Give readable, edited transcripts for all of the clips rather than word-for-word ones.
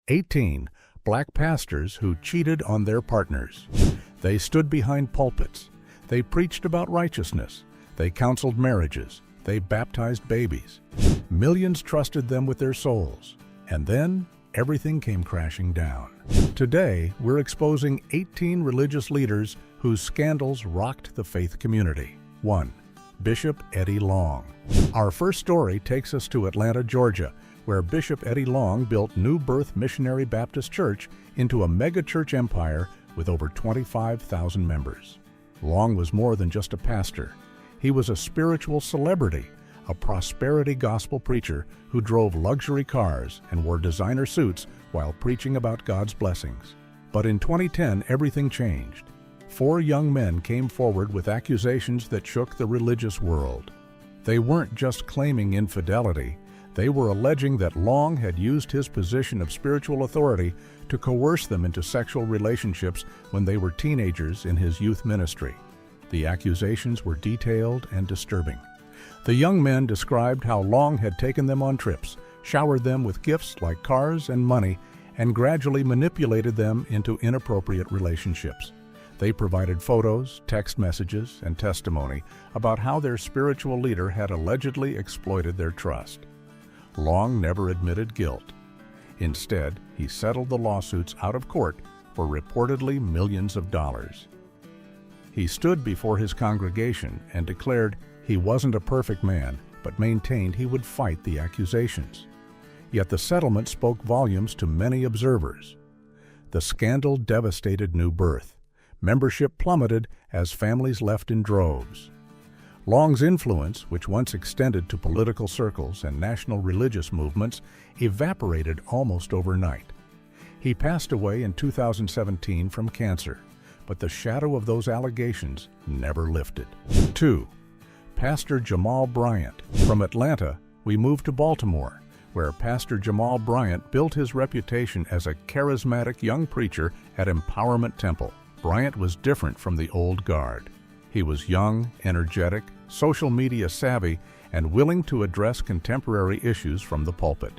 18. Black pastors who cheated on their partners. They stood behind pulpits. They preached about righteousness. They counseled marriages. They baptized babies. Millions trusted them with their souls. And then, everything came crashing down. Today, we're exposing 18 religious leaders whose scandals rocked the faith community. 1. Bishop Eddie Long. Our first story takes us to Atlanta, Georgia, where Bishop Eddie Long built New Birth Missionary Baptist Church into a megachurch empire with over 25,000 members. Long was more than just a pastor. He was a spiritual celebrity, a prosperity gospel preacher who drove luxury cars and wore designer suits while preaching about God's blessings. But in 2010, everything changed. 4 young men came forward with accusations that shook the religious world. They weren't just claiming infidelity. They were alleging that Long had used his position of spiritual authority to coerce them into sexual relationships when they were teenagers in his youth ministry. The accusations were detailed and disturbing. The young men described how Long had taken them on trips, showered them with gifts like cars and money, and gradually manipulated them into inappropriate relationships. They provided photos, text messages, and testimony about how their spiritual leader had allegedly exploited their trust. Long never admitted guilt. Instead, he settled the lawsuits out of court for reportedly millions of dollars. He stood before his congregation and declared he wasn't a perfect man, but maintained he would fight the accusations. Yet the settlement spoke volumes to many observers. The scandal devastated New Birth. Membership plummeted as families left in droves. Long's influence, which once extended to political circles and national religious movements, evaporated almost overnight. He passed away in 2017 from cancer, but the shadow of those allegations never lifted. 2. Pastor Jamal Bryant. From Atlanta, we moved to Baltimore, where Pastor Jamal Bryant built his reputation as a charismatic young preacher at Empowerment Temple. Bryant was different from the old guard. He was young, energetic, social media savvy, and willing to address contemporary issues from the pulpit.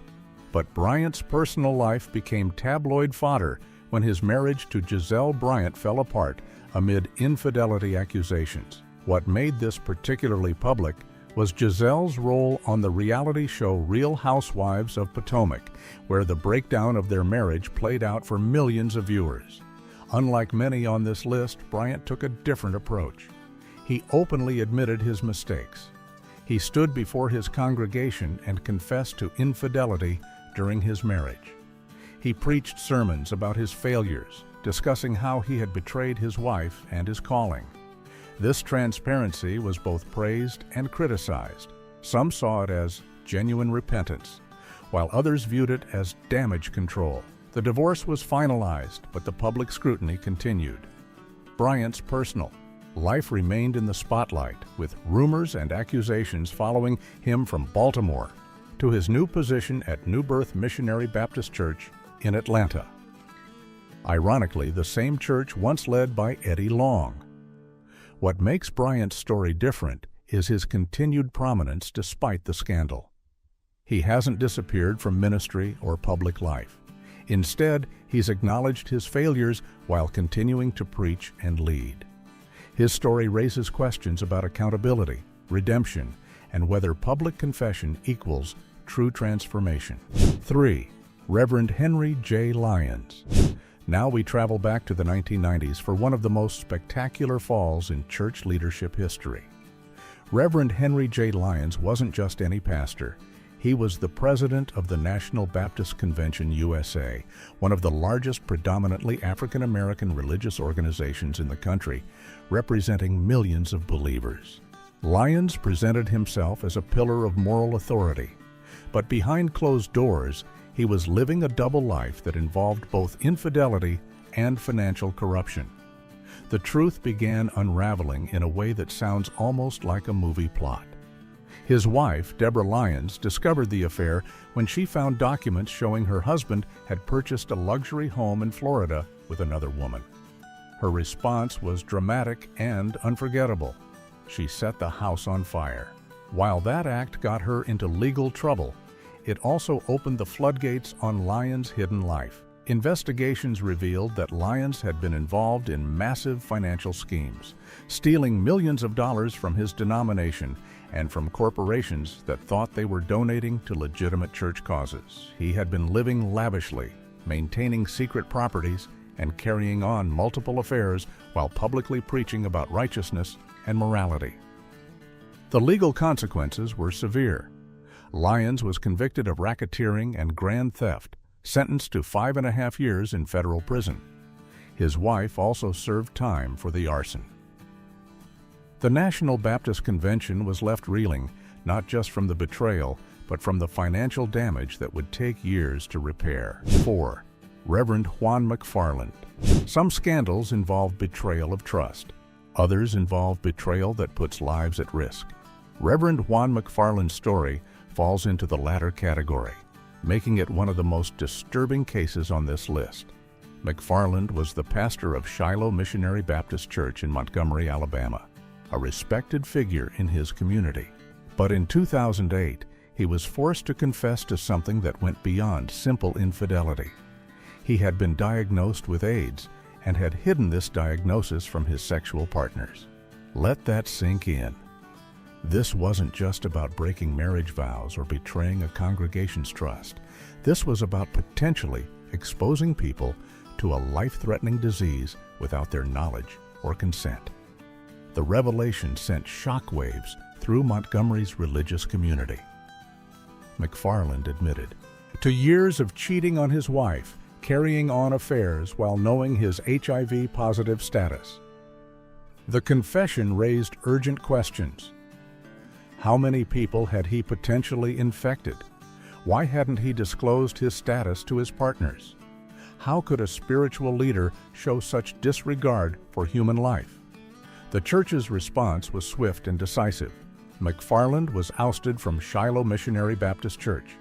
But Bryant's personal life became tabloid fodder when his marriage to Giselle Bryant fell apart amid infidelity accusations. What made this particularly public was Giselle's role on the reality show Real Housewives of Potomac, where the breakdown of their marriage played out for millions of viewers. Unlike many on this list, Bryant took a different approach. He openly admitted his mistakes. He stood before his congregation and confessed to infidelity during his marriage. He preached sermons about his failures, discussing how he had betrayed his wife and his calling. This transparency was both praised and criticized. Some saw it as genuine repentance, while others viewed it as damage control. The divorce was finalized, but the public scrutiny continued. Bryant's personal life remained in the spotlight, with rumors and accusations following him from Baltimore to his new position at New Birth Missionary Baptist Church in Atlanta. Ironically, the same church once led by Eddie Long. What makes Bryant's story different is his continued prominence despite the scandal. He hasn't disappeared from ministry or public life. Instead, he's acknowledged his failures while continuing to preach and lead. His story raises questions about accountability, redemption, and whether public confession equals true transformation. 3. Reverend Henry J. Lyons. Now we travel back to the 1990s for one of the most spectacular falls in church leadership history. Reverend Henry J. Lyons wasn't just any pastor. He was the president of the National Baptist Convention USA, one of the largest predominantly African-American religious organizations in the country, representing millions of believers. Lyons presented himself as a pillar of moral authority, but behind closed doors, he was living a double life that involved both infidelity and financial corruption. The truth began unraveling in a way that sounds almost like a movie plot. His wife, Deborah Lyons, discovered the affair when she found documents showing her husband had purchased a luxury home in Florida with another woman. Her response was dramatic and unforgettable. She set the house on fire. While that act got her into legal trouble, it also opened the floodgates on Lyons' hidden life. Investigations revealed that Lyons had been involved in massive financial schemes, stealing millions of dollars from his denomination and from corporations that thought they were donating to legitimate church causes. He had been living lavishly, maintaining secret properties, and carrying on multiple affairs while publicly preaching about righteousness and morality. The legal consequences were severe. Lyons was convicted of racketeering and grand theft, sentenced to 5.5 years in federal prison. His wife also served time for the arson. The National Baptist Convention was left reeling, not just from the betrayal, but from the financial damage that would take years to repair. 4. Reverend Juan McFarland. Some scandals involve betrayal of trust. Others involve betrayal that puts lives at risk. Reverend Juan McFarland's story falls into the latter category, making it one of the most disturbing cases on this list. McFarland was the pastor of Shiloh Missionary Baptist Church in Montgomery, Alabama, a respected figure in his community. But in 2008, he was forced to confess to something that went beyond simple infidelity. He had been diagnosed with AIDS and had hidden this diagnosis from his sexual partners. Let that sink in. This wasn't just about breaking marriage vows or betraying a congregation's trust. This was about potentially exposing people to a life-threatening disease without their knowledge or consent. The revelation sent shockwaves through Montgomery's religious community. McFarland admitted to years of cheating on his wife, carrying on affairs while knowing his HIV-positive status. The confession raised urgent questions. How many people had he potentially infected? Why hadn't he disclosed his status to his partners? How could a spiritual leader show such disregard for human life? The church's response was swift and decisive. McFarland was ousted from Shiloh Missionary Baptist Church.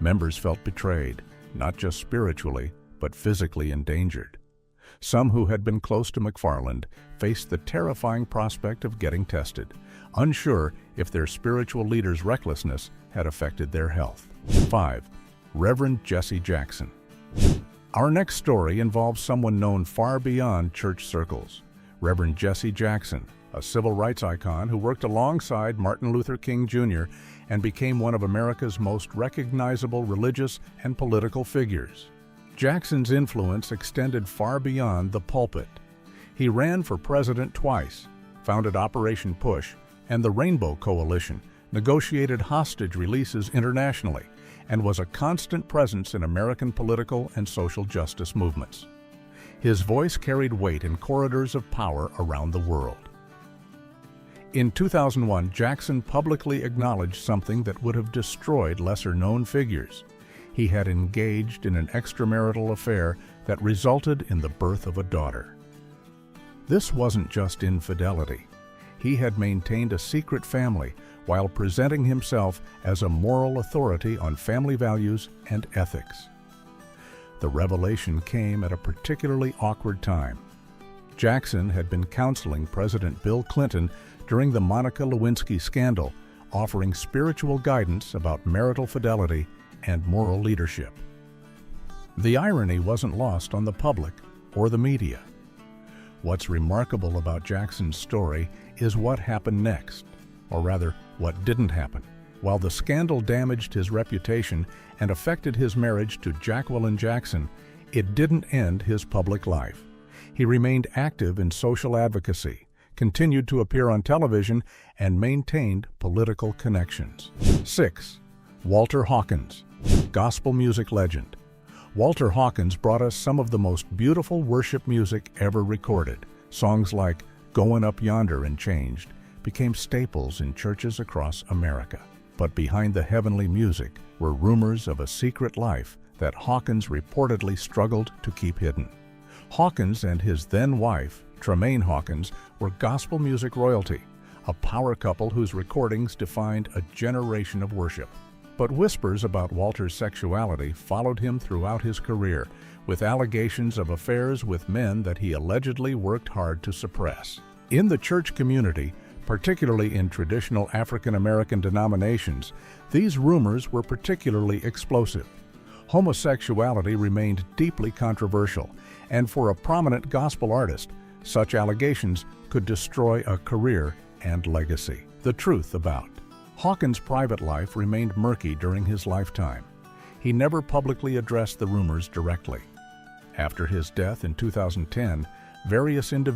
Members felt betrayed, not just spiritually, but physically endangered. Some who had been close to McFarland faced the terrifying prospect of getting tested, unsure if their spiritual leader's recklessness had affected their health. 5. Reverend Jesse Jackson. Our next story involves someone known far beyond church circles. Reverend Jesse Jackson, a civil rights icon who worked alongside Martin Luther King Jr. and became one of America's most recognizable religious and political figures. Jackson's influence extended far beyond the pulpit. He ran for president twice, founded Operation Push and the Rainbow Coalition, negotiated hostage releases internationally, and was a constant presence in American political and social justice movements. His voice carried weight in corridors of power around the world. In 2001, Jackson publicly acknowledged something that would have destroyed lesser-known figures. He had engaged in an extramarital affair that resulted in the birth of a daughter. This wasn't just infidelity. He had maintained a secret family while presenting himself as a moral authority on family values and ethics. The revelation came at a particularly awkward time. Jackson had been counseling President Bill Clinton during the Monica Lewinsky scandal, offering spiritual guidance about marital fidelity and moral leadership. The irony wasn't lost on the public or the media. What's remarkable about Jackson's story is what happened next, or rather, what didn't happen. While the scandal damaged his reputation and affected his marriage to Jacqueline Jackson, it didn't end his public life. He remained active in social advocacy, continued to appear on television, and maintained political connections. 6. Walter Hawkins, gospel music legend. Walter Hawkins brought us some of the most beautiful worship music ever recorded. Songs like "Goin' Up Yonder" and "Changed" became staples in churches across America. But behind the heavenly music were rumors of a secret life that Hawkins reportedly struggled to keep hidden. Hawkins and his then-wife, Tremaine Hawkins, were gospel music royalty, a power couple whose recordings defined a generation of worship. But whispers about Walter's sexuality followed him throughout his career, with allegations of affairs with men that he allegedly worked hard to suppress. In the church community, Particularly in traditional African American denominations, these rumors were particularly explosive. Homosexuality remained deeply controversial, and for a prominent gospel artist, such allegations could destroy a career and legacy. The truth about Hawkins' private life remained murky during his lifetime. He never publicly addressed the rumors directly. After his death in 2010, various individuals